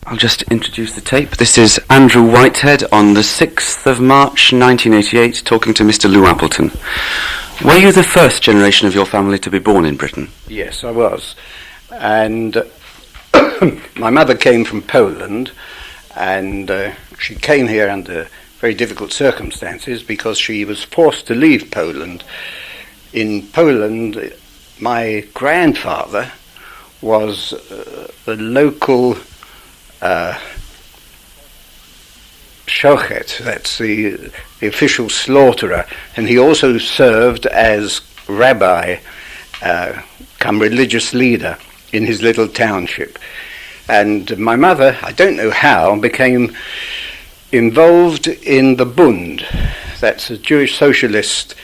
I'll just introduce the tape. This is Andrew Whitehead on the 6th of March 1988 talking to Mr. Lou Appleton. Were you the first generation of your family to be born in Britain? Yes, I was. And my mother came from Poland, and she came here under very difficult circumstances because she was forced to leave Poland. In Poland, my grandfather was the local shochet, that's the official slaughterer, and he also served as rabbi, come religious leader in his little township. And my mother, I don't know how, became involved in the Bund, that's a Jewish socialist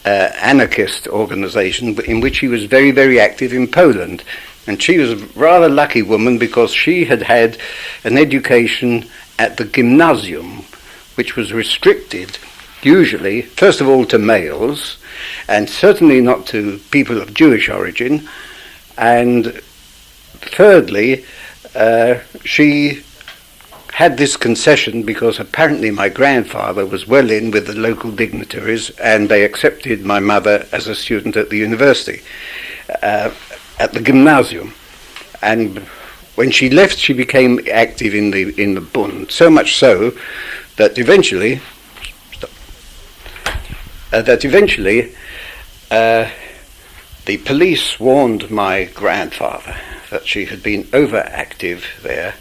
anarchist organization in which she was very, very active in Poland. And she was a rather lucky woman because she had had an education at the gymnasium, which was restricted usually, first of all, to males, and certainly not to people of Jewish origin. And thirdly, she had this concession because apparently my grandfather was well in with the local dignitaries, and they accepted my mother as a student at the university, at the gymnasium. And when she left, she became active in the Bund, so much so that eventually the police warned my grandfather that she had been overactive there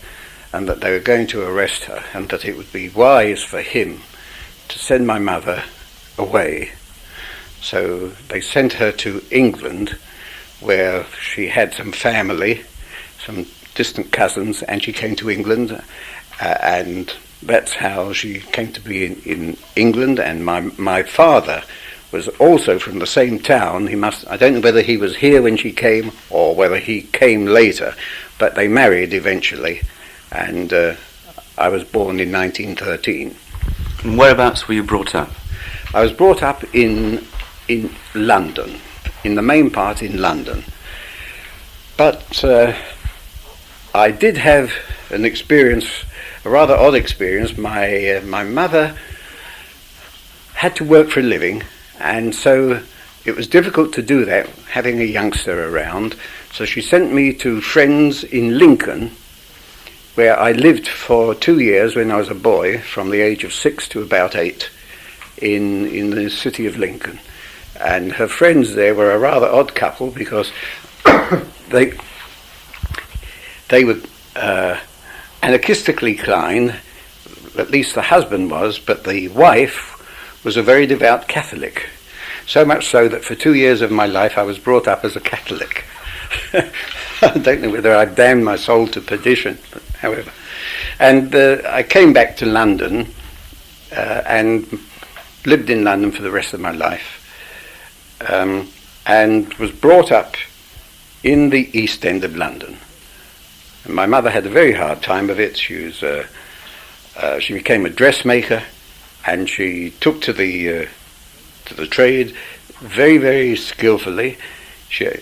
and that they were going to arrest her, and that it would be wise for him to send my mother away. So they sent her to England, where she had some family, some distant cousins, and she came to England, and that's how she came to be in England. And my father was also from the same town. I don't know whether he was here when she came or whether he came later, but they married eventually, and I was born in 1913. And whereabouts were you brought up? I was brought up in London, in the main part in London. But I did have an experience, a rather odd experience. My mother had to work for a living, and so it was difficult to do that, having a youngster around. So she sent me to friends in Lincoln, where I lived for 2 years when I was a boy, from the age of 6 to about 8, in the city of Lincoln. And her friends there were a rather odd couple because they were anarchistically inclined, at least the husband was, but the wife was a very devout Catholic. So much so that for 2 years of my life I was brought up as a Catholic. I don't know whether I damned my soul to perdition, but however. And I came back to London and lived in London for the rest of my life. And was brought up in the East End of London. And my mother had a very hard time of it. She became a dressmaker, and she took to the trade very, very skillfully.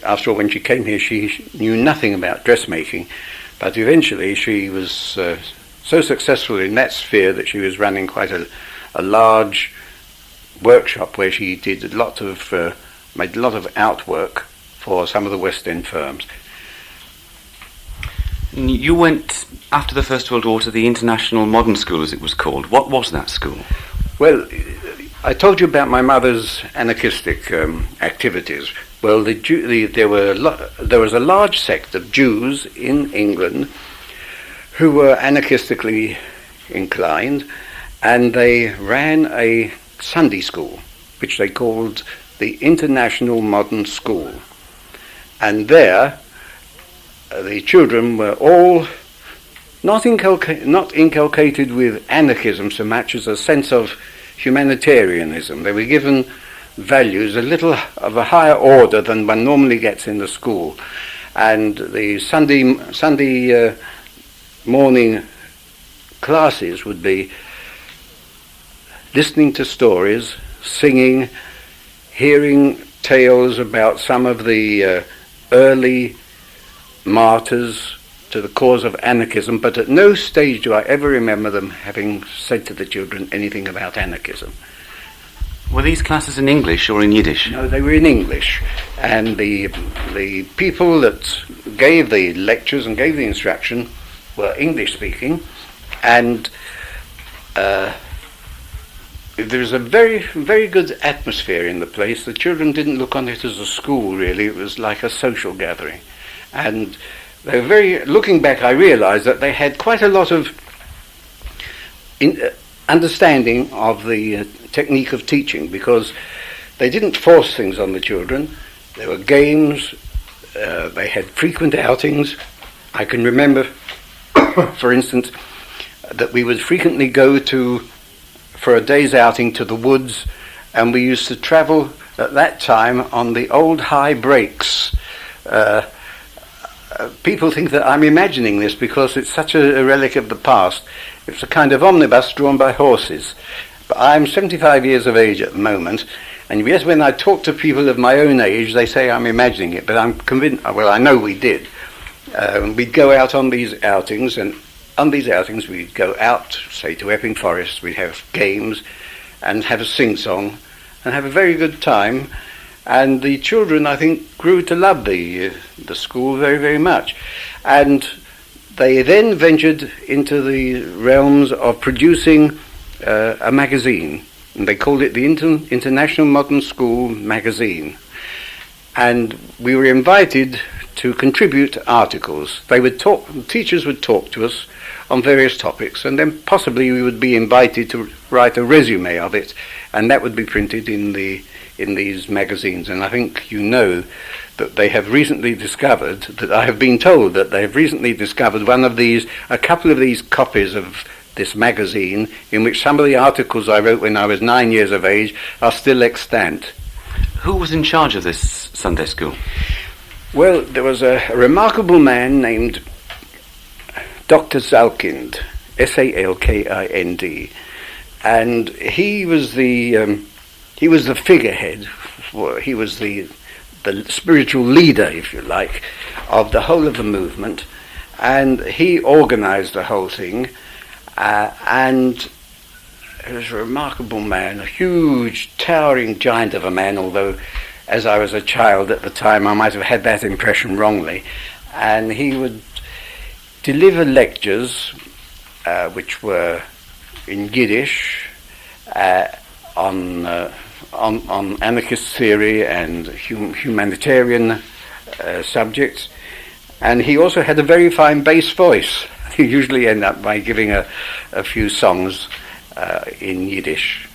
After all, when she came here, she knew nothing about dressmaking, but eventually she was so successful in that sphere that she was running quite a large workshop where she did made a lot of outwork for some of the West End firms. You went, after the First World War, to the International Modern School, as it was called. What was that school? Well, I told you about my mother's anarchistic activities. Well, there was a large sect of Jews in England who were anarchistically inclined, and they ran a Sunday school, which they called the International Modern School. And there, the children were all not inculcated with anarchism so much as a sense of humanitarianism. They were given values a little of a higher order than one normally gets in the school. And the Sunday morning classes would be listening to stories, singing, hearing tales about some of the early martyrs to the cause of anarchism, but at no stage do I ever remember them having said to the children anything about anarchism. Were these classes in English or in Yiddish? No, they were in English, and the people that gave the lectures and gave the instruction were English speaking, and there was a very, very good atmosphere in the place. The children didn't look on it as a school, really. It was like a social gathering. And they were very, looking back, I realized that they had quite a lot of understanding of the technique of teaching, because they didn't force things on the children. There were games, they had frequent outings. I can remember, for instance, that we would frequently go for a day's outing to the woods, and we used to travel at that time on the old high brakes. People think that I'm imagining this because it's such a relic of the past. It's a kind of omnibus drawn by horses. But I'm 75 years of age at the moment, and yes, when I talk to people of my own age, they say I'm imagining it, but I'm convinced, well, I know we did. We'd go out on these outings, and on these outings we'd go out, say, to Epping Forest. We'd have games and have a sing-song and have a very good time. And the children, I think, grew to love the school very, very much. And they then ventured into the realms of producing a magazine. And they called it the International Modern School Magazine. And we were invited to contribute articles. The teachers would talk to us on various topics, and then possibly we would be invited to write a resume of it, and that would be printed in these magazines. And I think you know that they have recently discovered, that I have been told that they have recently discovered a couple of these copies of this magazine, in which some of the articles I wrote when I was 9 years of age are still extant. Who was in charge of this Sunday school? Well, there was a remarkable man named Dr. Zalkind, Salkind, and he was the figurehead. He was the spiritual leader, if you like, of the whole of the movement, and he organized the whole thing. And he was a remarkable man, a huge, towering giant of a man, although as I was a child at the time I might have had that impression wrongly. And he would deliver lectures which were in Yiddish on anarchist theory and humanitarian subjects, and he also had a very fine bass voice. He usually end up by giving a few songs in Yiddish.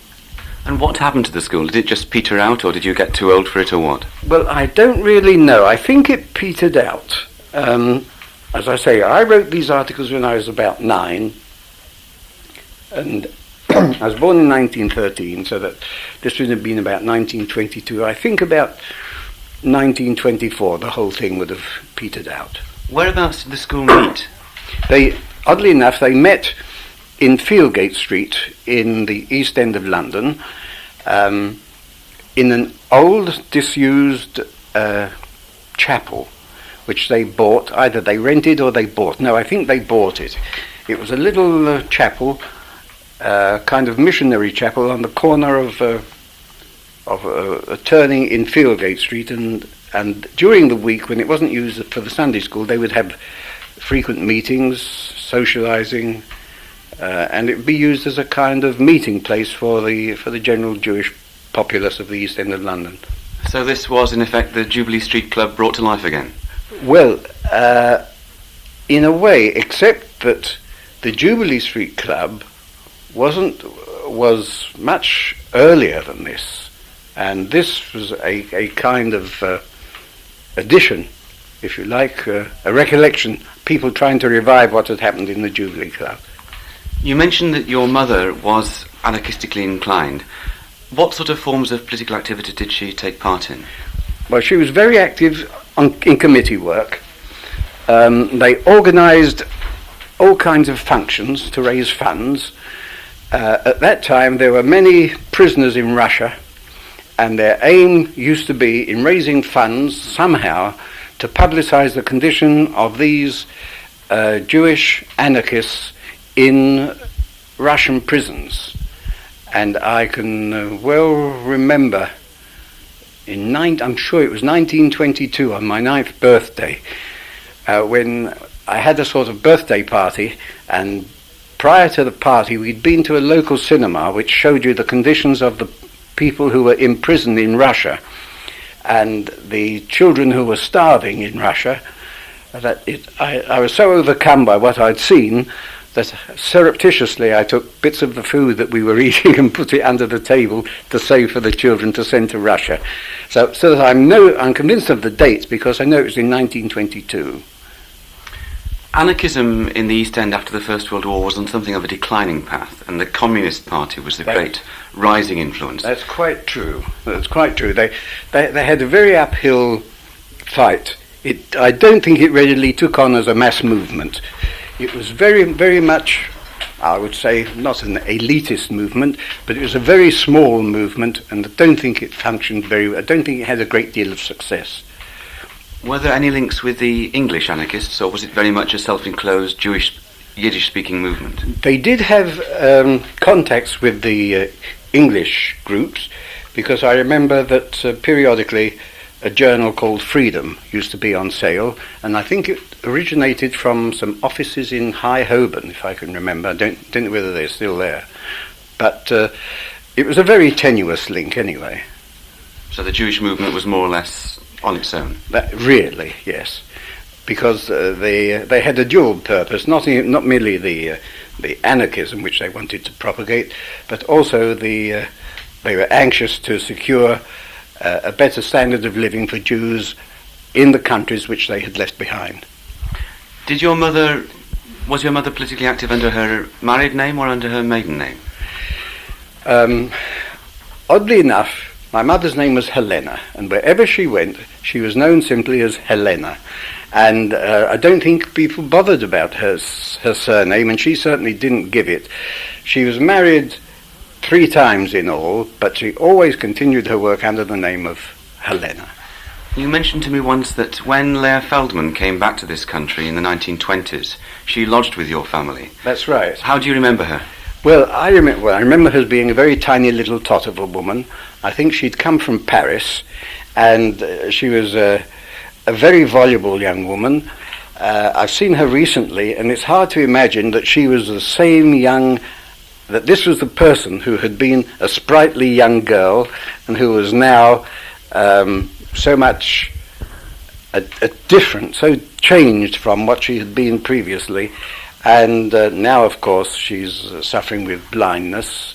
And what happened to the school? Did it just peter out, or did you get too old for it, or what? Well, I don't really know. I think it petered out. As I say, I wrote these articles when I was about 9, and I was born in 1913, so that this would have been about 1922. I think about 1924 the whole thing would have petered out. Whereabouts did the school meet? Oddly enough, they met in Fieldgate Street in the East End of London, in an old disused chapel, which they bought. Either they rented or they bought. No, I think they bought it. It was a little chapel, kind of missionary chapel on the corner of a turning in Fieldgate Street, and during the week when it wasn't used for the Sunday school, they would have frequent meetings, socializing, and it would be used as a kind of meeting place for the general Jewish populace of the East End of London. So this was, in effect, the Jubilee Street Club brought to life again? Well, in a way, except that the Jubilee Street Club was much earlier than this, and this was a kind of addition, if you like, a recollection, people trying to revive what had happened in the Jubilee Club. You mentioned that your mother was anarchistically inclined. What sort of forms of political activity did she take part in? Well, she was very active in committee work. They organised all kinds of functions to raise funds. At that time, there were many prisoners in Russia, and their aim used to be, in raising funds, somehow, to publicise the condition of these Jewish anarchists in Russian prisons. And I can well remember I'm sure it was 1922 on my 9th birthday, when I had a sort of birthday party, and prior to the party we'd been to a local cinema which showed you the conditions of the people who were imprisoned in Russia and the children who were starving in Russia. I was so overcome by what I'd seen that surreptitiously I took bits of the food that we were eating and put it under the table to save for the children to send to Russia. So that I'm convinced of the dates because I know it was in 1922. Anarchism in the East End after the First World War was on something of a declining path, and the Communist Party was the great rising influence. That's quite true. That's quite true. They had a very uphill fight. I don't think it readily took on as a mass movement. It was very, very much, I would say, not an elitist movement, but it was a very small movement, and I don't think it functioned I don't think it had a great deal of success. Were there any links with the English anarchists, or was it very much a self-enclosed Jewish Yiddish-speaking movement? They did have contacts with the English groups, because I remember that periodically a journal called Freedom used to be on sale, and I think it originated from some offices in High Holborn, if I can remember. I don't know whether they're still there. But it was a very tenuous link anyway. So the Jewish movement was more or less on its own? Really, yes. Because they had a dual purpose, not merely the anarchism which they wanted to propagate, but also they were anxious to secure a better standard of living for Jews in the countries which they had left behind. Was your mother politically active under her married name or under her maiden name? Oddly enough, my mother's name was Helena, and wherever she went, she was known simply as Helena. And I don't think people bothered about her surname, and she certainly didn't give it. She was married 3 times in all, but she always continued her work under the name of Helena. You mentioned to me once that when Leah Feldman came back to this country in the 1920s, she lodged with your family. That's right. How do you remember her? Well, I remember her as being a very tiny little tot of a woman. I think she'd come from Paris, and she was a very voluble young woman. I've seen her recently, and it's hard to imagine that she was the same that this was the person who had been a sprightly young girl and who was now so much a different, so changed from what she had been previously. And now, of course, she's suffering with blindness.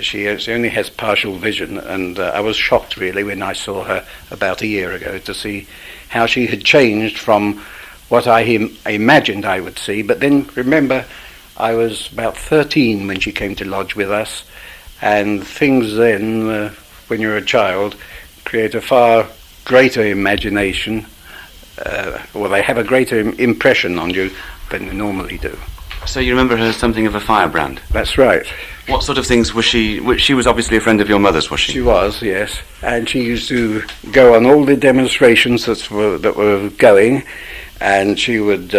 She only has partial vision, and I was shocked, really, when I saw her about a year ago to see how she had changed from what I imagined I would see. But then, remember, I was about 13 when she came to lodge with us, and things then, when you're a child, create a far greater imagination, or they have a greater impression on you than they normally do. So you remember her as something of a firebrand? That's right. What sort of things was she? She was obviously a friend of your mother's, was she? She was, yes. And she used to go on all the demonstrations that were going, and she would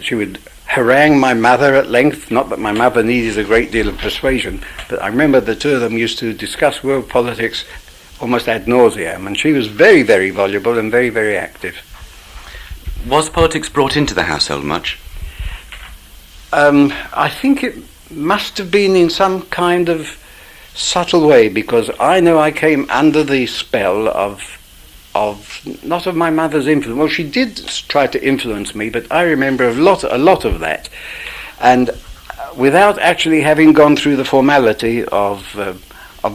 she would harangue my mother at length. Not that my mother needed a great deal of persuasion, but I remember the two of them used to discuss world politics almost ad nauseam, and she was very, very voluble and very, very active. Was politics brought into the household much? I think it must have been in some kind of subtle way, because I know I came under the spell of not of my mother's influence. Well, she did try to influence me, but I remember a lot of that, and without actually having gone through the formality of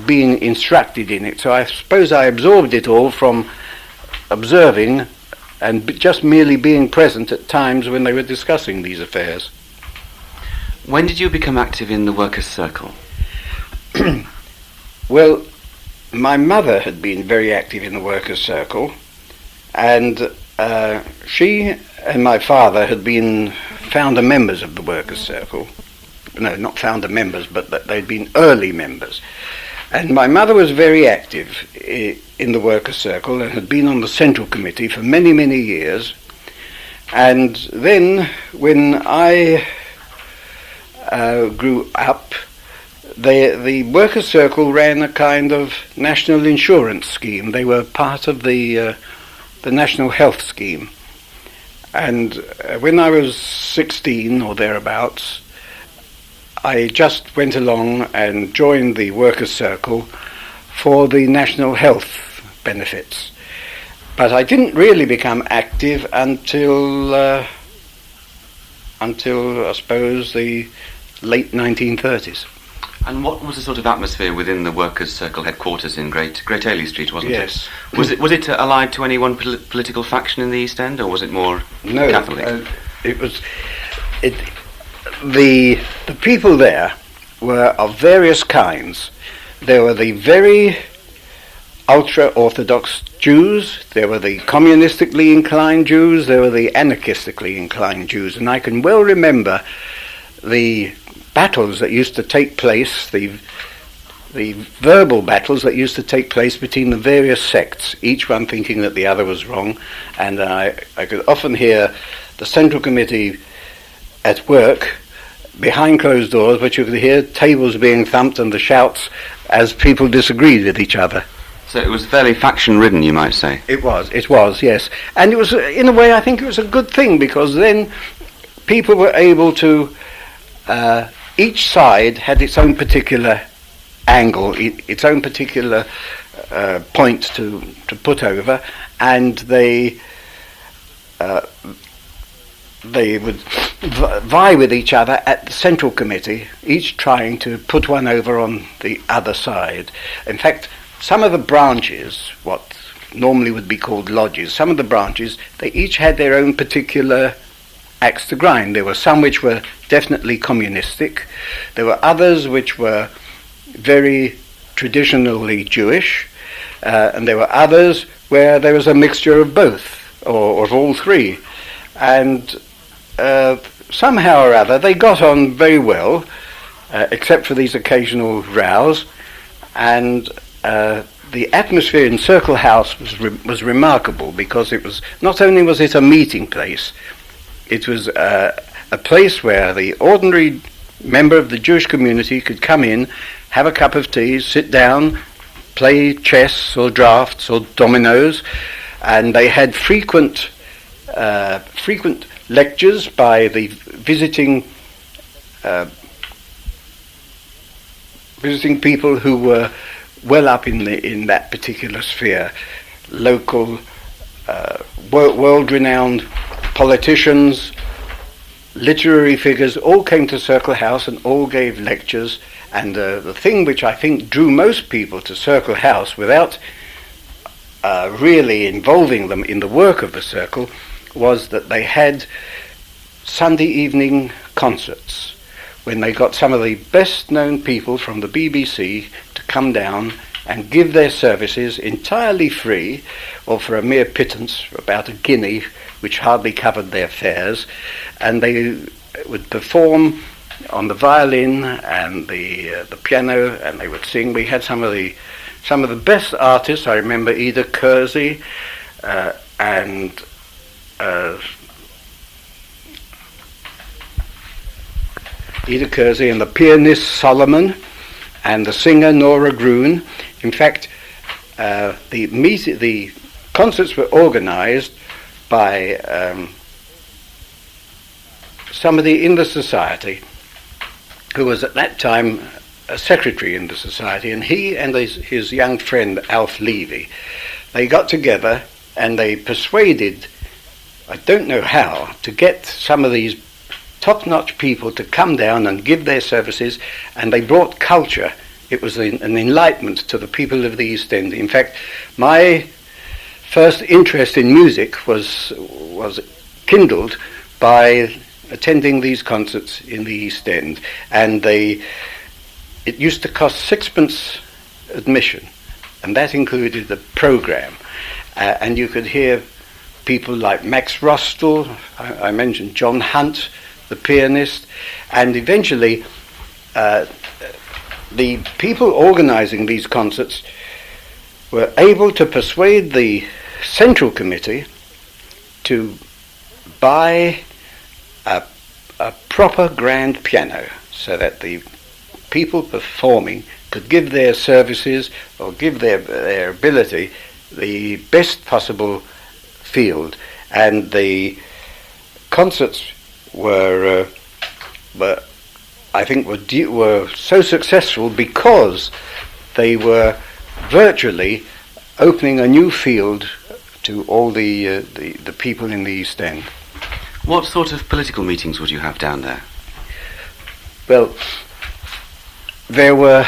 being instructed in it. So I suppose I absorbed it all from observing and just merely being present at times when they were discussing these affairs. When did you become active in the workers' circle? Well, my mother had been very active in the workers' circle, and she and my father had been founder members of the workers' circle. No, not founder members, but they'd been early members. And my mother was very active in the workers' circle and had been on the central committee for many, many years. And then when I grew up, the Workers' Circle ran a kind of national insurance scheme. They were part of the national health scheme. And when I was 16 or thereabouts, I just went along and joined the Workers' Circle for the national health benefits. But I didn't really become active until I suppose the late 1930s. And what was the sort of atmosphere within the Workers' Circle headquarters in Great Ailey Street, wasn't it? Yes. Was it allied to any one political faction in the East End, or was it more Catholic? The people there were of various kinds. There were the very ultra-Orthodox Jews, there were the communistically inclined Jews, there were the anarchistically inclined Jews, and I can well remember the battles that used to take place, the verbal battles that used to take place between the various sects, each one thinking that the other was wrong, and I could often hear the Central Committee at work behind closed doors, but you could hear tables being thumped and the shouts as people disagreed with each other. So it was fairly faction-ridden, you might say. It was, yes. And it was, in a way, I think it was a good thing, because then people were able to, each side had its own particular angle, its own particular point to put over, and they would vie with each other at the Central Committee, each trying to put one over on the other side. In fact, some of the branches, what normally would be called lodges, some of the branches, they each had their own particular axe to grind. There were some which were definitely communistic. There were others which were very traditionally Jewish. And there were others where there was a mixture of both, or of all three. And somehow or other they got on very well, except for these occasional rows. And the atmosphere in Circle House was remarkable, because it was, not only was it a meeting place, it was a place where the ordinary member of the Jewish community could come in, have a cup of tea, sit down, play chess or drafts or dominoes, and they had frequent lectures by the visiting people who were well up in that particular sphere. Local, world-renowned politicians, literary figures, all came to Circle House and all gave lectures. And the thing which I think drew most people to Circle House, without really involving them in the work of the Circle, was that they had Sunday evening concerts, when they got some of the best known people from the BBC to come down and give their services entirely free, or for a mere pittance, about a guinea, which hardly covered their fares, and they would perform on the violin and the piano, and they would sing. We had some of the best artists. I remember Ida Kersey and the pianist Solomon and the singer Nora Gruen. In fact, the concerts were organized by somebody in the society who was at that time a secretary in the society, and he and his young friend Alf Levy, they got together and they persuaded, I don't know how, to get some of these top-notch people to come down and give their services, and they brought culture. It was an enlightenment to the people of the East End. In fact, my first interest in music was kindled by attending these concerts in the East End, and it used to cost sixpence admission, and that included the programme, and you could hear people like Max Rostel, I mentioned John Hunt, the pianist, and eventually the people organising these concerts were able to persuade the Central Committee to buy a proper grand piano so that the people performing could give their services or give their ability the best possible field. And the concerts were I think were so successful because they were virtually opening a new field to all the people in the East End. What sort of political meetings would you have down there? Well, there were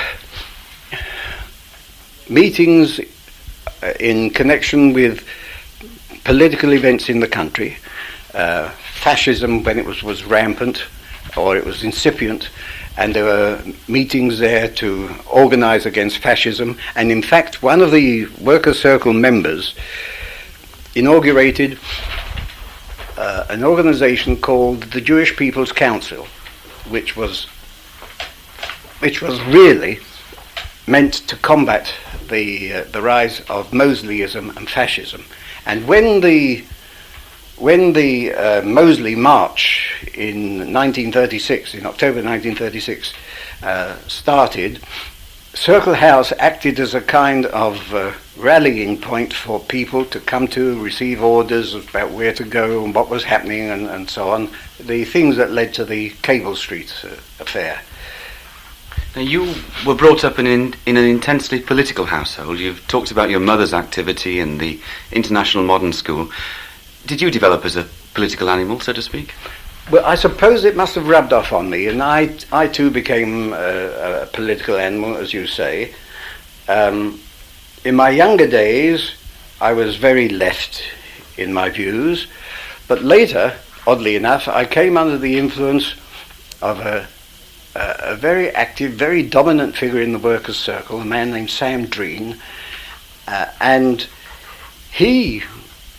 meetings in connection with political events in the country, fascism when it was rampant or it was incipient, and there were meetings there to organize against fascism. And in fact, one of the Workers' Circle members inaugurated an organization called the Jewish People's Council, which was really meant to combat the rise of Mosleyism and fascism. And when the Mosley March in 1936, in October 1936, started, Circle House acted as a kind of rallying point for people to come to receive orders about where to go and what was happening and so on, the things that led to the Cable Street affair. Now, you were brought up in an intensely political household. You've talked about your mother's activity in the International Modern School. Did you develop as a political animal, so to speak? Well, I suppose it must have rubbed off on me, and I too became a political animal, as you say. In my younger days, I was very left in my views, but later, oddly enough, I came under the influence of a very active, very dominant figure in the Workers' Circle, a man named Sam Dreen, and he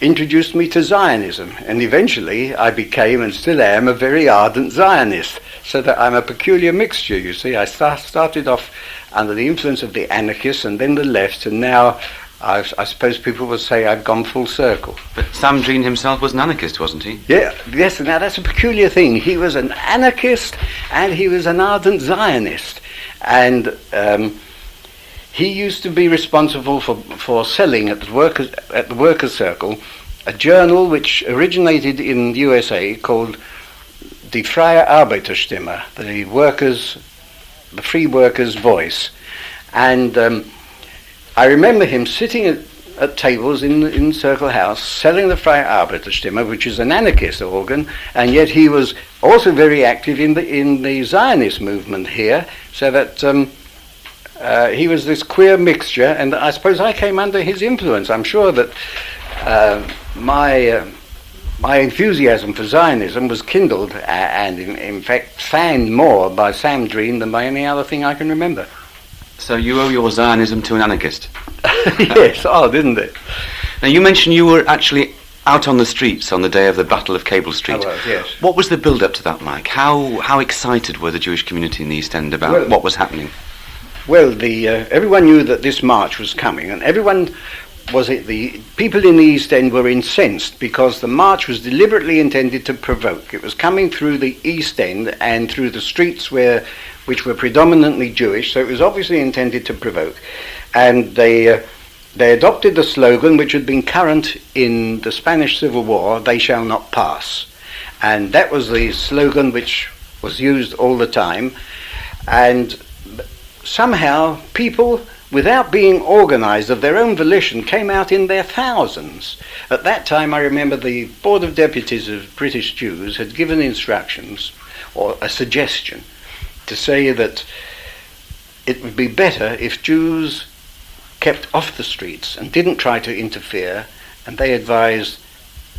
introduced me to Zionism, and eventually I became, and still am, a very ardent Zionist, so that I'm a peculiar mixture, you see. I started off under the influence of the anarchists and then the left, and now I suppose people would say I've gone full circle. But Sam Dreen himself was an anarchist, wasn't he? Yeah, yes, now that's a peculiar thing. He was an anarchist and he was an ardent Zionist, and he used to be responsible for selling at the Workers' Circle a journal which originated in the USA called Die Freie Arbeiterstimme, the Free Workers' Voice. And I remember him sitting at tables in Circle House selling the Freie Arbeiterstimme, which is an anarchist organ, and yet he was also very active in the Zionist movement here, so that he was this queer mixture, and I suppose I came under his influence. I'm sure that my enthusiasm for Zionism was kindled and in fact fanned more by Sam Dreen than by any other thing I can remember. So you owe your Zionism to an anarchist? Yes, didn't it? Now, you mentioned you were actually out on the streets on the day of the Battle of Cable Street. I was, yes. What was the build-up to that, Mike? How excited were the Jewish community in the East End about what was happening? Well, everyone knew that this march was coming, and the people in the East End were incensed because the march was deliberately intended to provoke. It was coming through the East End and through the streets which were predominantly Jewish, so it was obviously intended to provoke. And they adopted the slogan which had been current in the Spanish Civil War, "They shall not pass." And that was the slogan which was used all the time. And somehow people, without being organized of their own volition, came out in their thousands. At that time, I remember the Board of Deputies of British Jews had given instructions, or a suggestion, to say that it would be better if Jews kept off the streets and didn't try to interfere, and they advised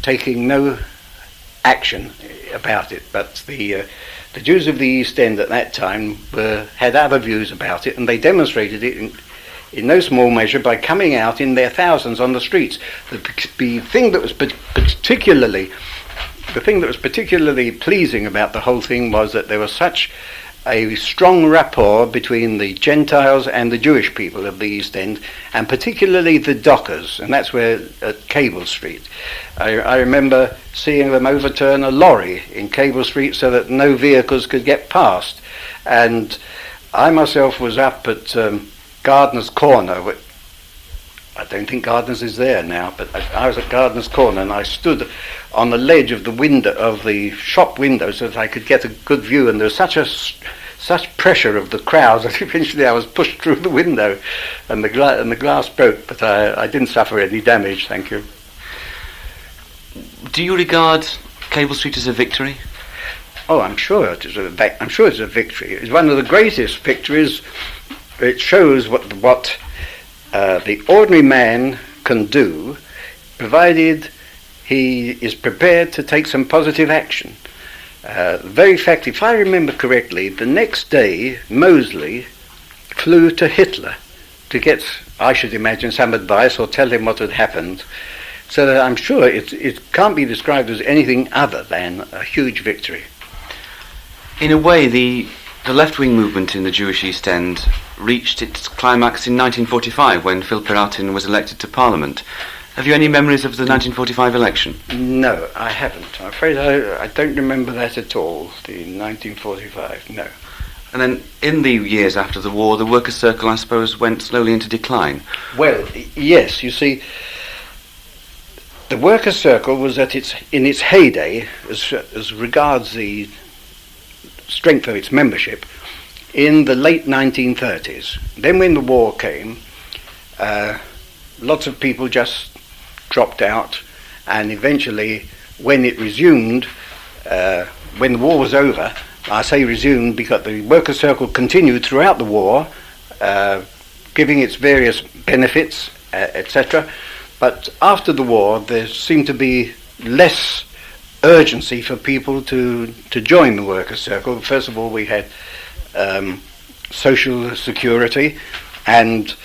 taking no action about it. But the Jews of the East End at that time had other views about it, and they demonstrated it in no small measure by coming out in their thousands on the streets. The thing that was particularly pleasing about the whole thing was that there was such a strong rapport between the Gentiles and the Jewish people of the East End, and particularly the dockers, and that's where at Cable Street. I remember seeing them overturn a lorry in Cable Street so that no vehicles could get past. And I myself was up at Gardener's Corner. I don't think Gardener's is there now, but I was at Gardener's Corner, and I stood on the ledge of the window of the shop window so that I could get a good view, and there was such pressure of the crowd that eventually I was pushed through the window, and the glass broke, but I didn't suffer any damage, thank you. Do you regard Cable Street as a victory? Oh, I'm sure it's a victory. It's one of the greatest victories. It shows what the ordinary man can do, provided he is prepared to take some positive action. The very fact, if I remember correctly, the next day Mosley flew to Hitler to get, I should imagine, some advice or tell him what had happened. So that I'm sure it can't be described as anything other than a huge victory. In a way, the left-wing movement in the Jewish East End reached its climax in 1945 when Phil Piratin was elected to Parliament. Have you any memories of the 1945 election? No, I haven't. I'm afraid I don't remember that at all, the 1945, no. And then in the years after the war, the Workers' Circle, I suppose, went slowly into decline. Well, yes, you see, the Workers' Circle was in its heyday as regards the strength of its membership in the late 1930s. Then when the war came, lots of people just dropped out, and eventually when it resumed, when the war was over, I say resumed because the Workers' Circle continued throughout the war, giving its various benefits, etc. But after the war, there seemed to be less urgency for people to join the Workers' Circle. First of all, we had social security, and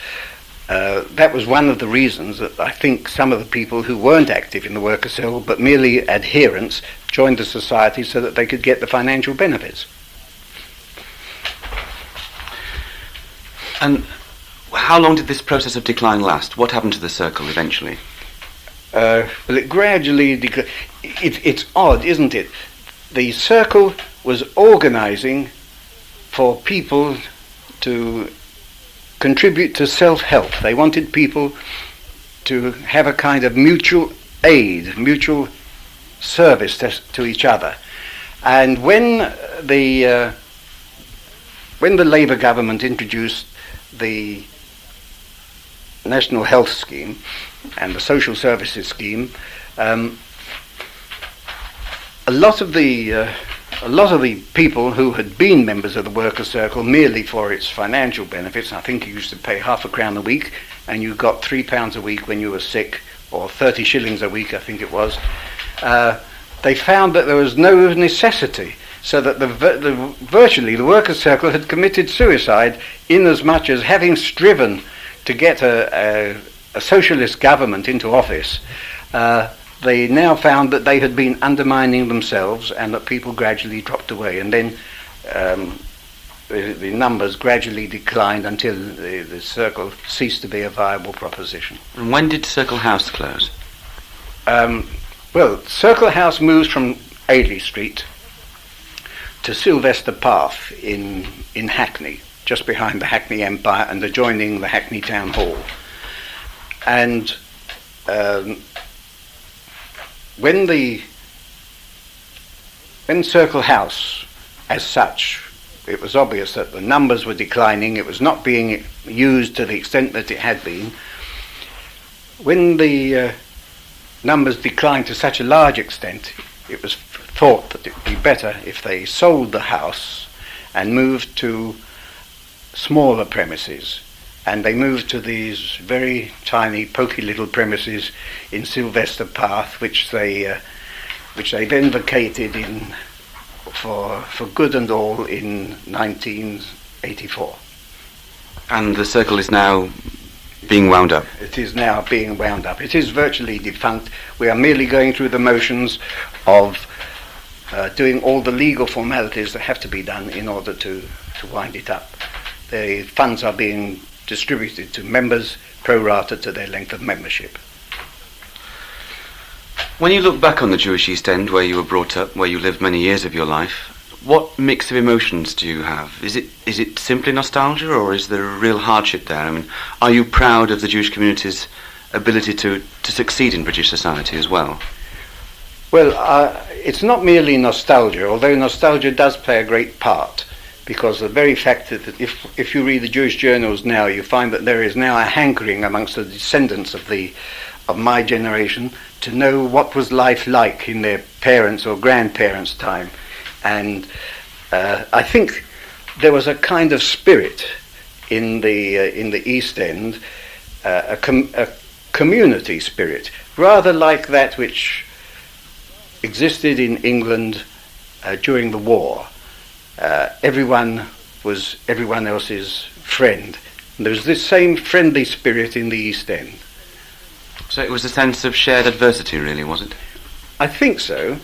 that was one of the reasons that I think some of the people who weren't active in the Workers' Circle but merely adherents joined the society so that they could get the financial benefits. And how long did this process of decline last? What happened to the circle eventually? Well, it gradually it's odd, isn't it? The circle was organising for people to contribute to self-help. They wanted people to have a kind of mutual aid, mutual service to each other. And when the Labour government introduced the National Health Scheme and the Social Services Scheme, a lot of the people who had been members of the Workers' Circle merely for its financial benefits, I think you used to pay £0.50 a week, and you got £3 a week when you were sick, or 30 shillings a week, I think it was. They found that there was no necessity, so that virtually the Workers' Circle had committed suicide, inasmuch as having striven to get a socialist government into office, they now found that they had been undermining themselves and that people gradually dropped away. And then the numbers gradually declined until the Circle ceased to be a viable proposition. And when did Circle House close? Well, Circle House moves from Ailey Street to Sylvester Path in Hackney, just behind the Hackney Empire and adjoining the Hackney Town Hall. And when Circle House, as such, it was obvious that the numbers were declining, it was not being used to the extent that it had been. When the numbers declined to such a large extent, it was thought that it would be better if they sold the house and moved to smaller premises. And they moved to these very tiny, poky little premises in Sylvester Path, which they then vacated for good and all in 1984. And the Circle is now being wound up? It is now being wound up. It is virtually defunct. We are merely going through the motions of doing all the legal formalities that have to be done in order to wind it up. The funds are being distributed to members pro rata to their length of membership. When you look back on the Jewish East End, where you were brought up, where you lived many years of your life, what mix of emotions do you have? Is it simply nostalgia, or is there a real hardship there? I mean, are you proud of the Jewish community's ability to succeed in British society as well? Well, it's not merely nostalgia, although nostalgia does play a great part, because the very fact that if you read the Jewish journals now, you find that there is now a hankering amongst the descendants of my generation to know what was life like in their parents' or grandparents' time. And I think there was a kind of spirit in the East End, a community spirit, rather like that which existed in England during the war. Everyone was everyone else's friend. And there was this same friendly spirit in the East End. So it was a sense of shared adversity, really, was it? I think so,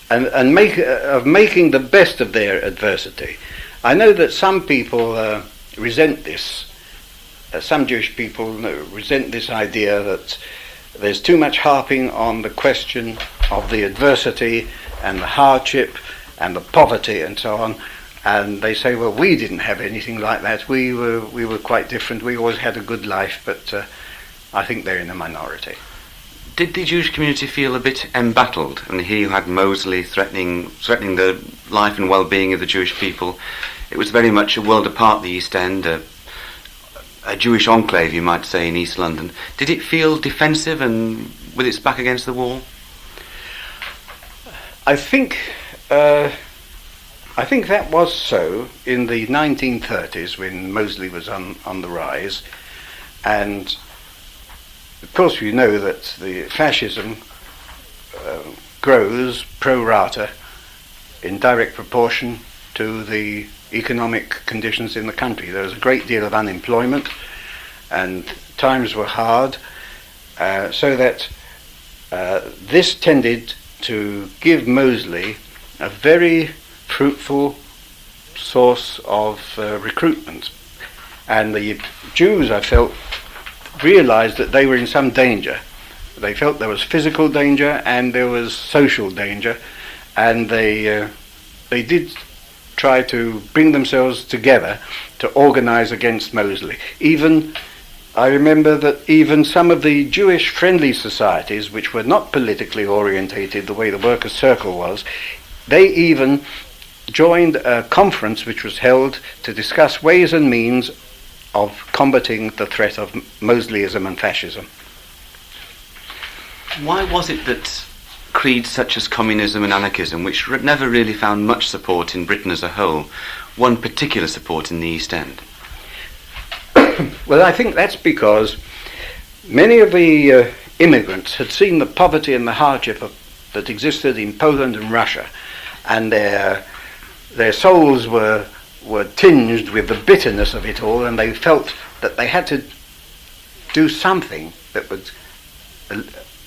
and making the best of their adversity. I know that some people resent this. Some Jewish people resent this idea that there's too much harping on the question of the adversity and the hardship and the poverty and so on. And they say, well, we didn't have anything like that. We were quite different. We always had a good life, but I think they're in a minority. Did the Jewish community feel a bit embattled? And here you had Mosley threatening the life and well-being of the Jewish people. It was very much a world apart, the East End, a Jewish enclave, you might say, in East London. Did it feel defensive and with its back against the wall? I think that was so in the 1930s when Mosley was on the rise, and of course you know that the fascism grows pro rata in direct proportion to the economic conditions in the country. There was a great deal of unemployment and times were hard, so that this tended to give Mosley a very fruitful source of recruitment. And the Jews, I felt, realized that they were in some danger. They felt there was physical danger and there was social danger, and they did try to bring themselves together to organize against Mosley. I remember that even some of the Jewish friendly societies, which were not politically orientated the way the Workers' Circle was, they even joined a conference which was held to discuss ways and means of combating the threat of Mosleyism and fascism. Why was it that creeds such as communism and anarchism, which never really found much support in Britain as a whole, won particular support in the East End? Well, I think that's because many of the immigrants had seen the poverty and the hardship that existed in Poland and Russia, and their souls were tinged with the bitterness of it all, and they felt that they had to do something that would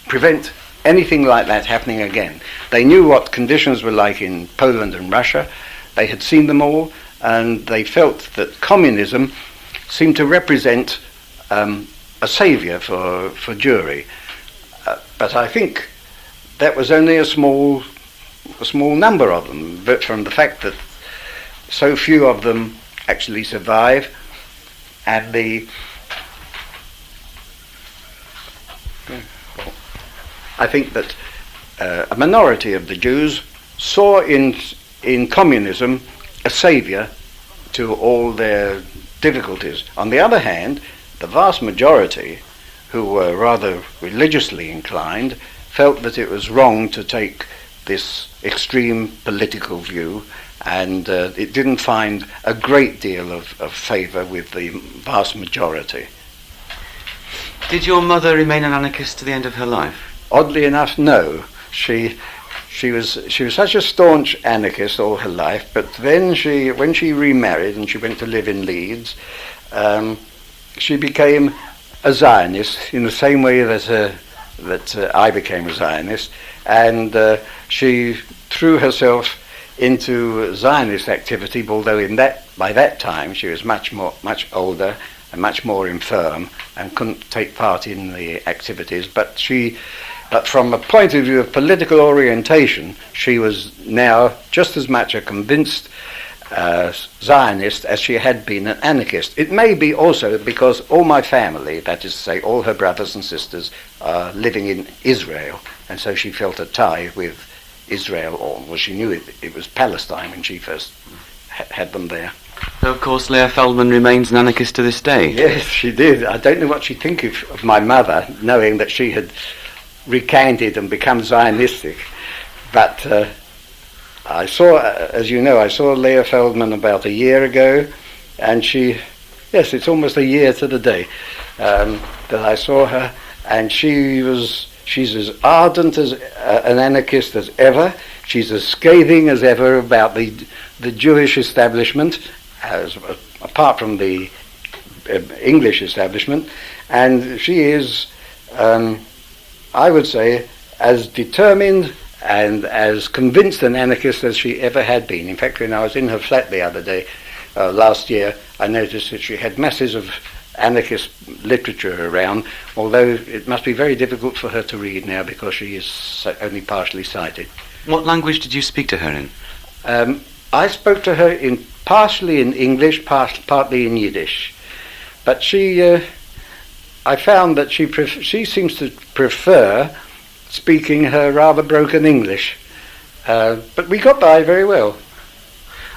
prevent anything like that happening again. They knew what conditions were like in Poland and Russia. They had seen them all, and they felt that communism seemed to represent a saviour for Jewry. But I think that was only a small number of them, but from the fact that so few of them actually survive, and I think that a minority of the Jews saw in communism a saviour to all their difficulties. On the other hand, the vast majority, who were rather religiously inclined, felt that it was wrong to take this extreme political view, and it didn't find a great deal of favour with the vast majority. Did your mother remain an anarchist to the end of her life? Oddly enough, no. She was such a staunch anarchist all her life, but then when she remarried and she went to live in Leeds, she became a Zionist in the same way that I became a Zionist, and she threw herself into Zionist activity, although by that time she was much older and much more infirm and couldn't take part in the activities. But from a point of view of political orientation, she was now just as much a convinced Zionist as she had been an anarchist. It may be also because all my family, that is to say all her brothers and sisters, are living in Israel, and so she felt a tie with Israel, or she knew it was Palestine when she first had them there. So of course Leah Feldman remains an anarchist to this day. Yes, she did. I don't know what she'd think of my mother, knowing that she had recanted and become Zionistic, but I saw, as you know, I saw Leah Feldman about a year ago, and yes, it's almost a year to the day that I saw her, and she's as ardent as an anarchist as ever. She's as scathing as ever about the Jewish establishment, apart from the English establishment, and she is, I would say, as determined and as convinced an anarchist as she ever had been. In fact, when I was in her flat the other day, last year, I noticed that she had masses of anarchist literature around, although it must be very difficult for her to read now because she is only partially sighted. What language did you speak to her in? I spoke to her partially in English, partly in Yiddish. But I found that she seems to prefer speaking her rather broken English. But we got by very well.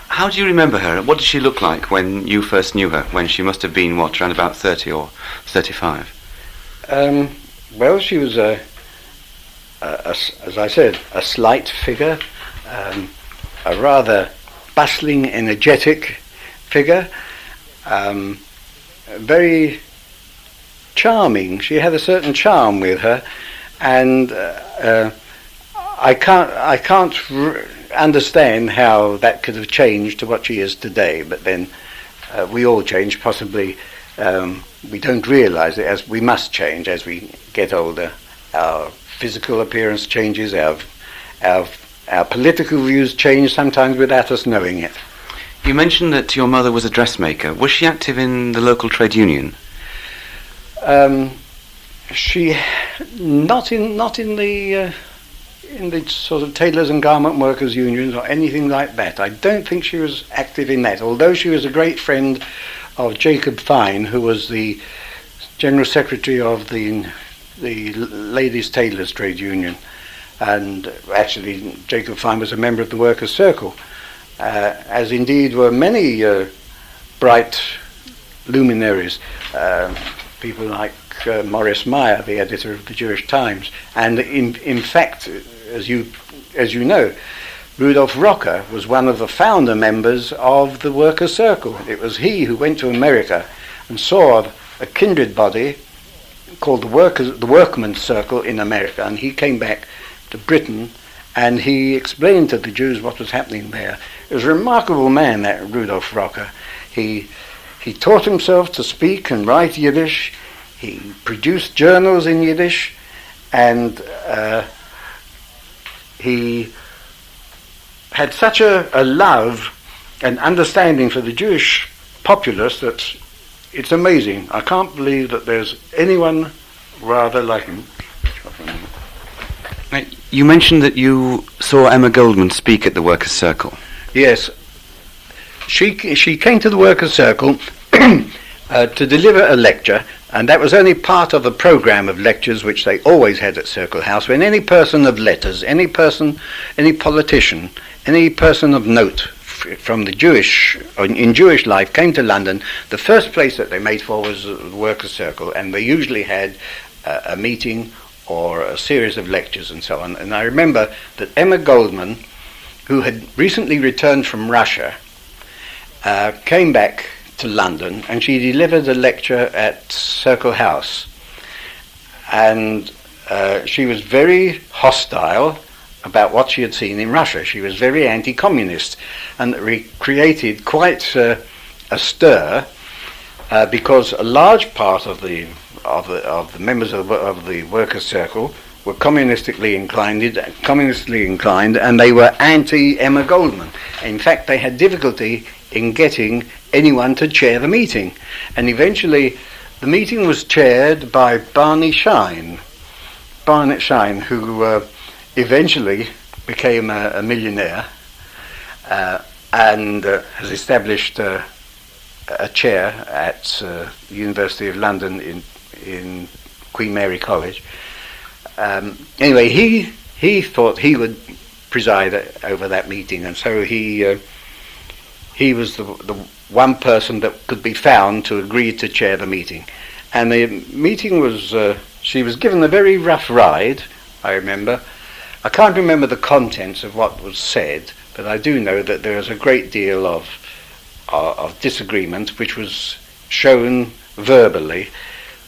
How do you remember her? What did she look like when you first knew her, when she must have been, around about 30 or 35? Well, she was, as I said, a slight figure, a rather bustling, energetic figure, very charming. She had a certain charm with her, and I can't understand how that could have changed to what she is today. But then we all change. Possibly we don't realise it, as we must change as we get older. Our physical appearance changes. Our political views change, sometimes without us knowing it. You mentioned that your mother was a dressmaker. Was she active in the local trade union? She not in the sort of tailors and garment workers unions or anything like that. I don't think she was active in that, although she was a great friend of Jacob Fine, who was the general secretary of the ladies tailors trade union, and actually Jacob Fine was a member of the workers' circle, as indeed were many bright luminaries, people like Morris Meyer, the editor of the Jewish Times, and in fact, as you know, Rudolf Rocker was one of the founder members of the Workers' Circle. It was he who went to America and saw a kindred body called the Workmen's Circle in America, and he came back to Britain and he explained to the Jews what was happening there. It was a remarkable man, that Rudolf Rocker. He taught himself to speak and write Yiddish. He produced journals in Yiddish, and he had such a love and understanding for the Jewish populace that it's amazing. I can't believe that there's anyone rather like him. You mentioned that you saw Emma Goldman speak at the Workers' Circle. Yes. She came to the Workers' Circle to deliver a lecture, and that was only part of a program of lectures which they always had at Circle House. When any person of letters, any politician, any person of note from the in Jewish life came to London, the first place that they made for was the Workers' Circle, and they usually had a meeting or a series of lectures and so on. And I remember that Emma Goldman, who had recently returned from Russia, came back to London, and she delivered a lecture at Circle House, and she was very hostile about what she had seen in Russia. She was very anti-communist, and created quite a stir because a large part of the members of the Workers' Circle were communistically inclined, and they were anti-Emma Goldman. In fact, they had difficulty in getting anyone to chair the meeting, and eventually the meeting was chaired by Barnett Shine, who eventually became a millionaire and has established a chair at the University of London in Queen Mary College. Anyway, he thought he would preside over that meeting, and so he was the one person that could be found to agree to chair the meeting. And the meeting was, she was given a very rough ride, I remember. I can't remember the contents of what was said, but I do know that there was a great deal of disagreement, which was shown verbally,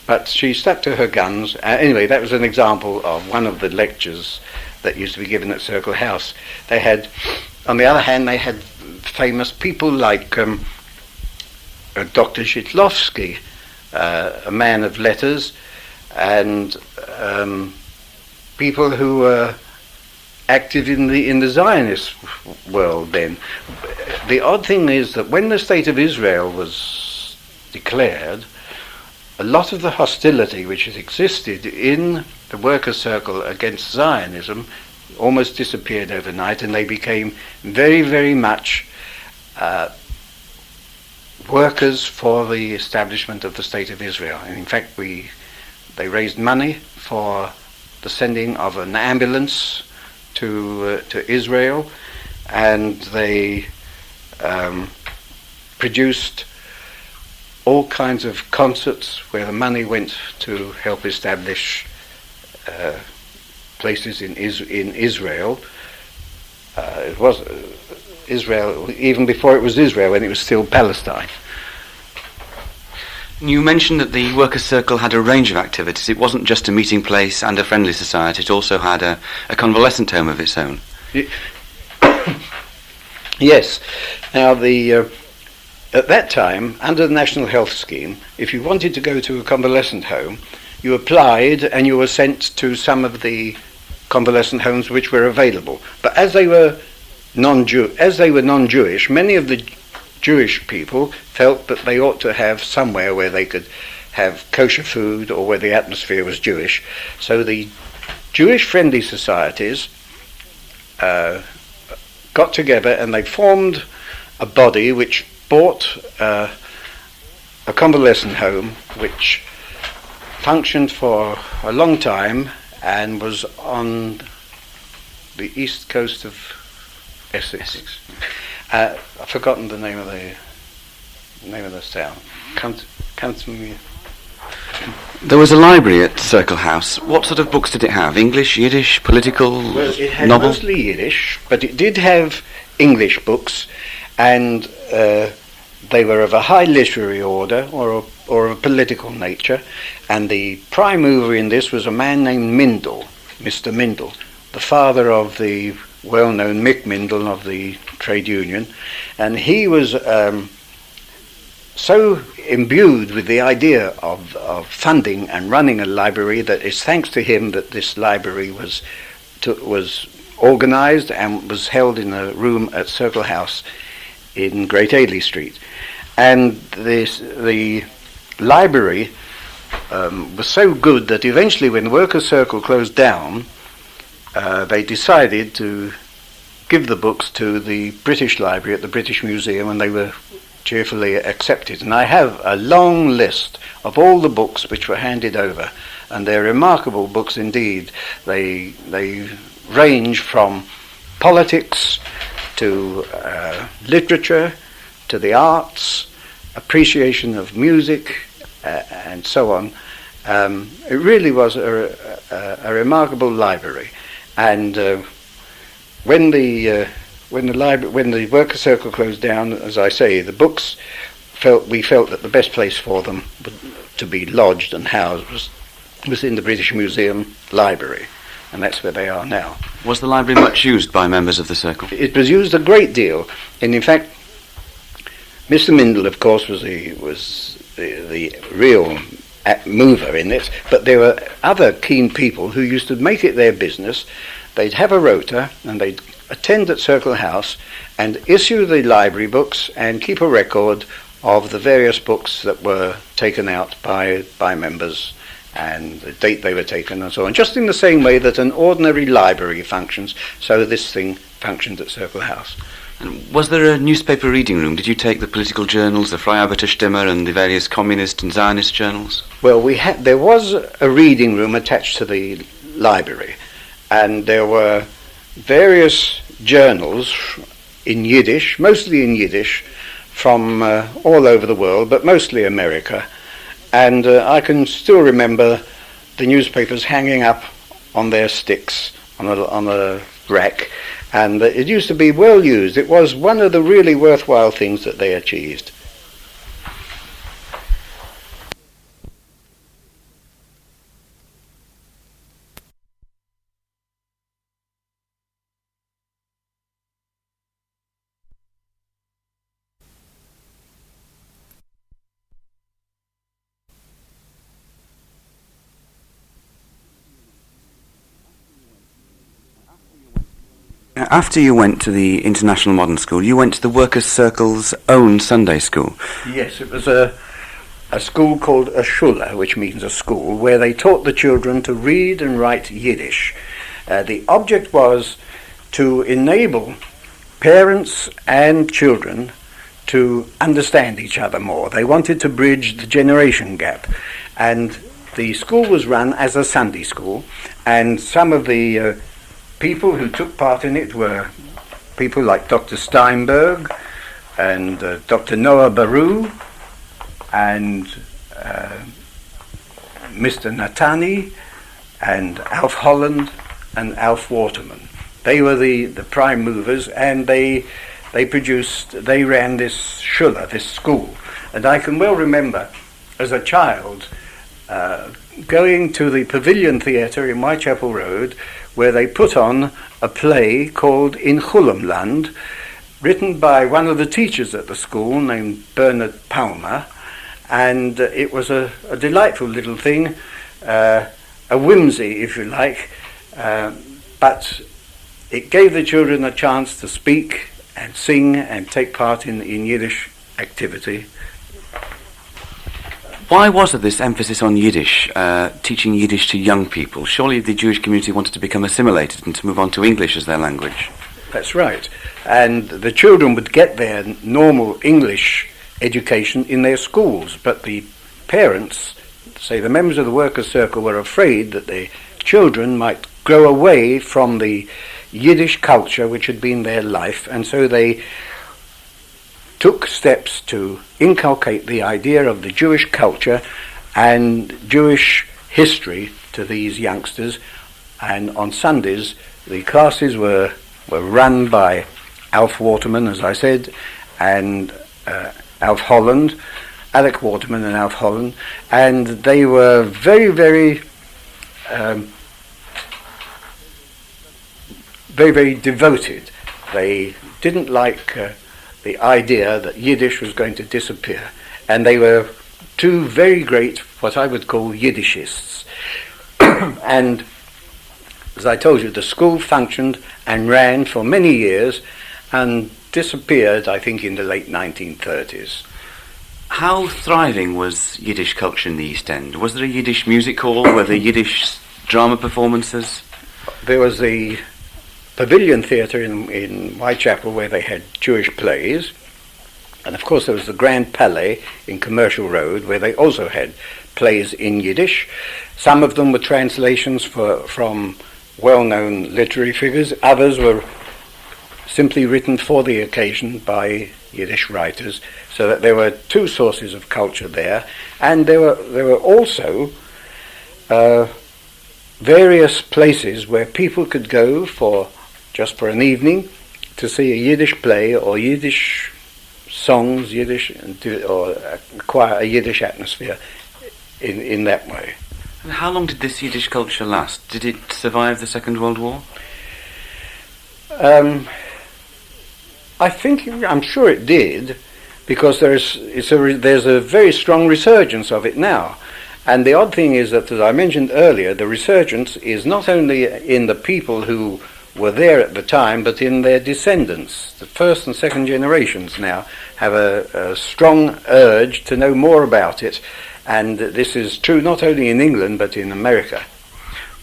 but she stuck to her guns. Anyway, that was an example of one of the lectures that used to be given at Circle House. They had, on the other hand, they had famous people like Dr. Zhitlowski, a man of letters, and people who were active in the Zionist world then. The odd thing is that when the State of Israel was declared, a lot of the hostility which has existed in the workers' circle against Zionism almost disappeared overnight, and they became very, very much workers for the establishment of the State of Israel. And in fact, they raised money for the sending of an ambulance to Israel, and they produced all kinds of concerts where the money went to help establish places in Israel. It was Israel, even before it was Israel, when it was still Palestine. You mentioned that the Workers' Circle had a range of activities. It wasn't just a meeting place and a friendly society, it also had a convalescent home of its own. Yes. Now, at that time, under the National Health Scheme, if you wanted to go to a convalescent home, you applied and you were sent to some of the convalescent homes which were available. But as they were non-Jewish, many of the Jewish people felt that they ought to have somewhere where they could have kosher food or where the atmosphere was Jewish. So the Jewish friendly societies got together and they formed a body which bought a convalescent home which functioned for a long time and was on the east coast of Essex. I've forgotten the name of the town. Come to me. There was a library at Circle House. What sort of books did it have? English, Yiddish, political, well, it had novel? Mostly Yiddish, but it did have English books, and they were of a high literary order or a political nature. And the prime mover in this was a man named Mindel, Mr. Mindel, the father of the well-known Mick Mindel of the trade union, and he was so imbued with the idea of funding and running a library that it's thanks to him that this library was organised and was held in a room at Circle House in Great Ailey Street. And the library was so good that eventually, when the Workers' Circle closed down, they decided to give the books to the British Library at the British Museum, and they were cheerfully accepted. And I have a long list of all the books which were handed over, and they're remarkable books indeed. They range from politics to literature to the arts, appreciation of music, and so on. It really was a remarkable library. And when the Workers' Circle closed down, as I say, the books we felt that the best place for them to be lodged and housed was in the British Museum library, and that's where they are now. Was the library much used by members of the Circle? It was used a great deal, and in fact, Mr. Mindel, of course, was the real mover in it, but there were other keen people who used to make it their business. They'd have a rota and they'd attend at Circle House and issue the library books and keep a record of the various books that were taken out by members and the date they were taken and so on, just in the same way that an ordinary library functions, so this thing functioned at Circle House. And was there a newspaper reading room? Did you take the political journals, the Freie Stimme and the various communist and Zionist journals? Well, there was a reading room attached to the library, and there were various journals in Yiddish, mostly in Yiddish, from all over the world, but mostly America. And I can still remember the newspapers hanging up on their sticks on a rack, and it used to be well used. It was one of the really worthwhile things that they achieved. After you went to the International Modern School, you went to the Workers' Circle's own Sunday school. Yes, it was a school called a Schule, which means a school, where they taught the children to read and write Yiddish. The object was to enable parents and children to understand each other more. They wanted to bridge the generation gap. And the school was run as a Sunday school, and some of the people who took part in it were people like Dr. Steinberg and Dr. Noah Baru and Mr. Natani and Alf Holland and Alf Waterman. They were the prime movers, and they ran this Schule, this school. And I can well remember as a child going to the Pavilion Theatre in Whitechapel Road, where they put on a play called In Chulamland, written by one of the teachers at the school named Bernard Palmer, and it was a delightful little thing, a whimsy, if you like, but it gave the children a chance to speak and sing and take part in Yiddish activity. Why was there this emphasis on Yiddish, teaching Yiddish to young people? Surely the Jewish community wanted to become assimilated and to move on to English as their language. That's right. And the children would get their normal English education in their schools, but the parents, say the members of the Workers' Circle, were afraid that the children might grow away from the Yiddish culture which had been their life, and so they took steps to inculcate the idea of the Jewish culture and Jewish history to these youngsters. And on Sundays, the classes were run by Alf Waterman, as I said, and Alf Holland, Alec Waterman and Alf Holland, and they were very, very, very, very devoted. They didn't like the idea that Yiddish was going to disappear, and they were two very great, what I would call Yiddishists. And as I told you, the school functioned and ran for many years and disappeared, I think, in the late 1930s. How thriving was Yiddish culture in the East End? Was there a Yiddish music hall? Were there Yiddish drama performances? There was the Pavilion Theatre in Whitechapel, where they had Jewish plays, and of course there was the Grand Palais in Commercial Road, where they also had plays in Yiddish. Some of them were translations from well-known literary figures. Others were simply written for the occasion by Yiddish writers, so that there were two sources of culture there. And there were also various places where people could go just for an evening to see a Yiddish play or Yiddish songs, or acquire a Yiddish atmosphere in that way. And how long did this Yiddish culture last? Did it survive the Second World War? I'm sure it did, because there's a very strong resurgence of it now. And the odd thing is that, as I mentioned earlier, the resurgence is not only in the people who were there at the time, but in their descendants. The first and second generations now have a strong urge to know more about it, and this is true not only in England, but in America.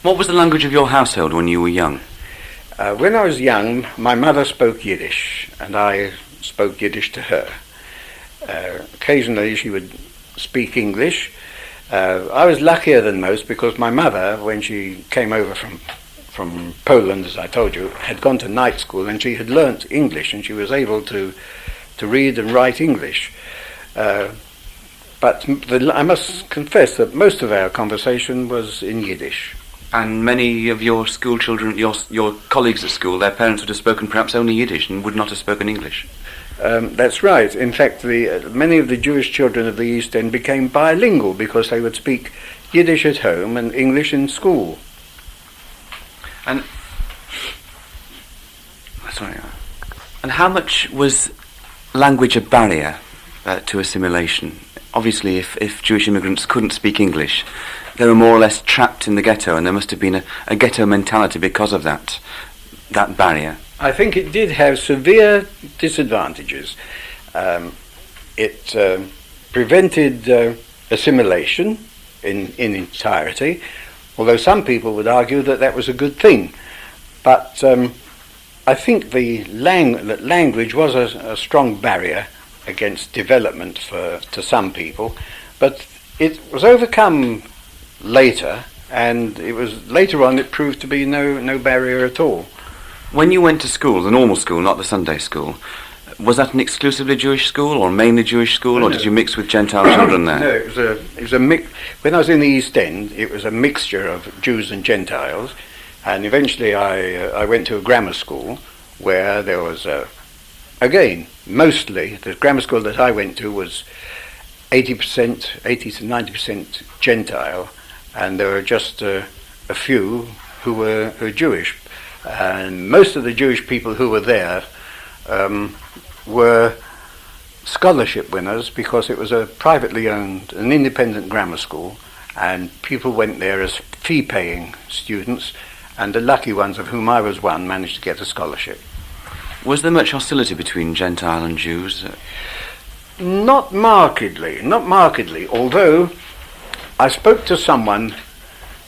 What was the language of your household when you were young? When I was young, my mother spoke Yiddish, and I spoke Yiddish to her. Occasionally she would speak English. I was luckier than most because my mother, when she came over from Poland, as I told you, had gone to night school and she had learnt English and she was able to read and write English. But I must confess that most of our conversation was in Yiddish. And many of your school children, your colleagues at school, their parents would have spoken perhaps only Yiddish and would not have spoken English. That's right. In fact, many of the Jewish children of the East End became bilingual because they would speak Yiddish at home and English in school. And how much was language a barrier to assimilation? Obviously, if Jewish immigrants couldn't speak English, they were more or less trapped in the ghetto, and there must have been a ghetto mentality because of that barrier. I think it did have severe disadvantages. It prevented assimilation in entirety, although some people would argue that was a good thing. But I think that language was a strong barrier against development to some people, but it was overcome later, and later on it proved to be no barrier at all. When you went to school, the normal school, not the Sunday school, was that an exclusively Jewish school or mainly Jewish school, or did you mix with Gentile children there? No, it was a mix. When I was in the East End, it was a mixture of Jews and Gentiles, and eventually I went to a grammar school where there was, again, mostly, the grammar school that I went to was 80 to 90% Gentile, and there were just a few who were Jewish. And most of the Jewish people who were there were scholarship winners because it was a privately owned, an independent grammar school, and people went there as fee-paying students, and the lucky ones, of whom I was one, managed to get a scholarship. Was there much hostility between Gentile and Jews? Not markedly, although I spoke to someone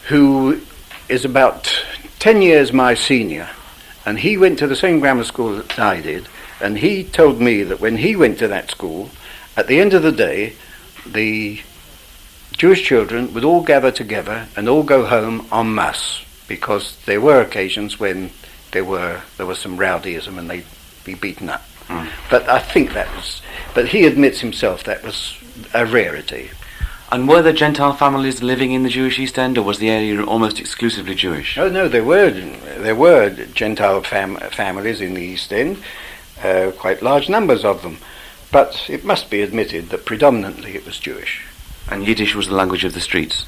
who is about 10 years my senior, and he went to the same grammar school that I did, and he told me that when he went to that school, at the end of the day, the Jewish children would all gather together and all go home en masse, because there were occasions when there was some rowdyism and they'd be beaten up. But I think but he admits himself that was a rarity. And were there Gentile families living in the Jewish East End, or was the area almost exclusively Jewish? Oh no, there were Gentile families in the East End, quite large numbers of them. But it must be admitted that predominantly it was Jewish. And Yiddish was the language of the streets?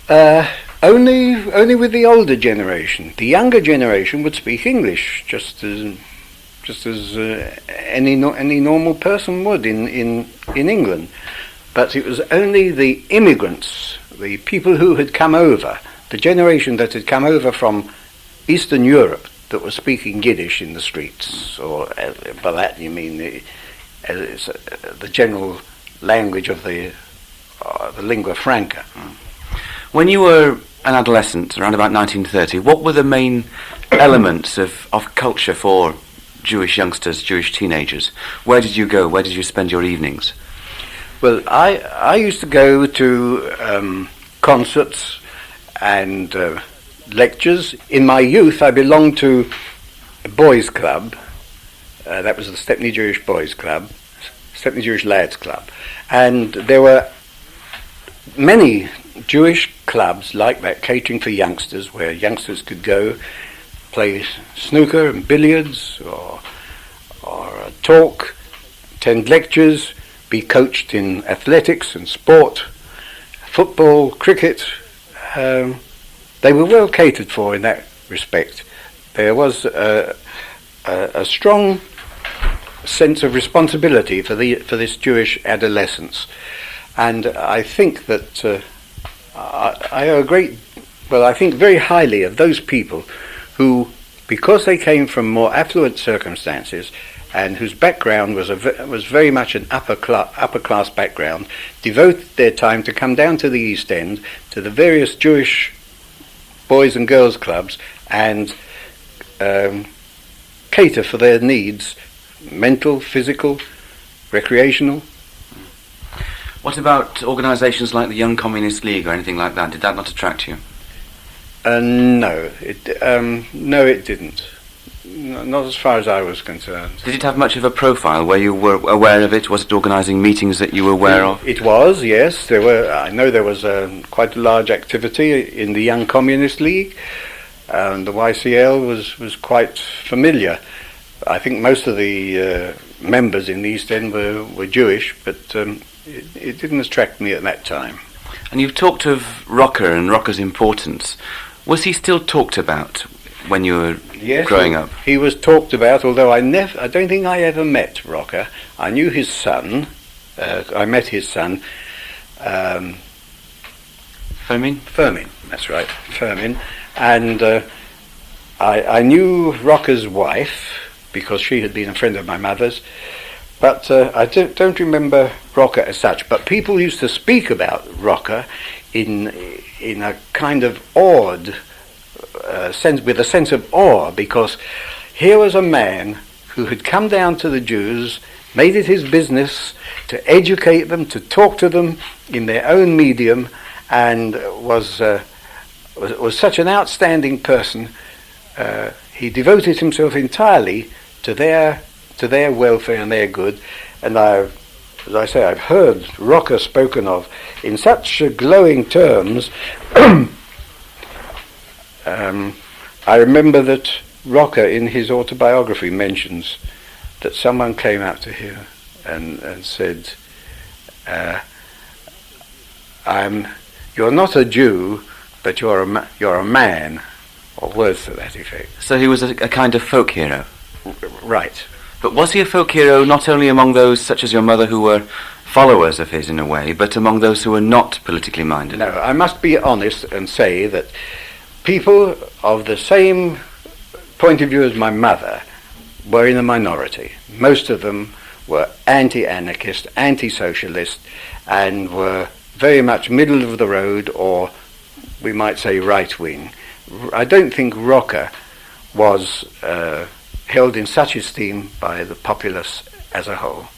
Only with the older generation. The younger generation would speak English, just as any normal person would in England. But it was only the immigrants, the people who had come over, the generation that had come over from Eastern Europe, that were speaking Yiddish in the streets. Or by that you mean the general language of the lingua franca. When you were an adolescent, around about 1930, what were the main elements of culture for Jewish youngsters, Jewish teenagers? Where did you go? Where did you spend your evenings? Well, I used to go to concerts and lectures. In my youth, I belonged to a boys' club. That was the Stepney Jewish Boys' Club, Stepney Jewish Lads' Club. And there were many Jewish clubs like that, catering for youngsters, where youngsters could go play snooker and billiards, or talk, attend lectures, be coached in athletics and sport, football, cricket. They were well catered for in that respect. There was a strong sense of responsibility for this Jewish adolescence, and I think that I owe I think very highly of those people who, because they came from more affluent circumstances and whose background was very much an upper class background, devoted their time to come down to the East End, to the various Jewish boys and girls clubs, and cater for their needs, mental, physical, recreational. What about organisations like the Young Communist League or anything like that? Did that not attract you? No, it didn't. Not as far as I was concerned. Did it have much of a profile? Were you aware of it? Was it organising meetings that you were aware of? It was, yes. I know there was quite a large activity in the Young Communist League. The YCL was quite familiar. I think most of the members in the East End were Jewish, but it didn't attract me at that time. And you've talked of Rocker and Rocker's importance. Was he still talked about when you were growing up? He was talked about, although I don't think I ever met Rocker. I knew his son. I met his son. Fermin? Fermin, that's right, Fermin. And I knew Rocker's wife because she had been a friend of my mother's. But I don't remember Rocker as such. But people used to speak about Rocker in a kind of awed sense, with a sense of awe, because here was a man who had come down to the Jews, made it his business to educate them, to talk to them in their own medium, and was such an outstanding person. He devoted himself entirely to their welfare and their good. And as I say, I've heard Rocker spoken of in such glowing terms. I remember that Rocker, in his autobiography, mentions that someone came up to him and said, "You're not a Jew, but you're a man," or words to that effect. So he was a kind of folk hero. Right. But was he a folk hero not only among those such as your mother who were followers of his in a way, but among those who were not politically minded? No, I must be honest and say that people of the same point of view as my mother were in a minority. Most of them were anti-anarchist, anti-socialist, and were very much middle of the road, or we might say right-wing. I don't think Rocker was held in such esteem by the populace as a whole.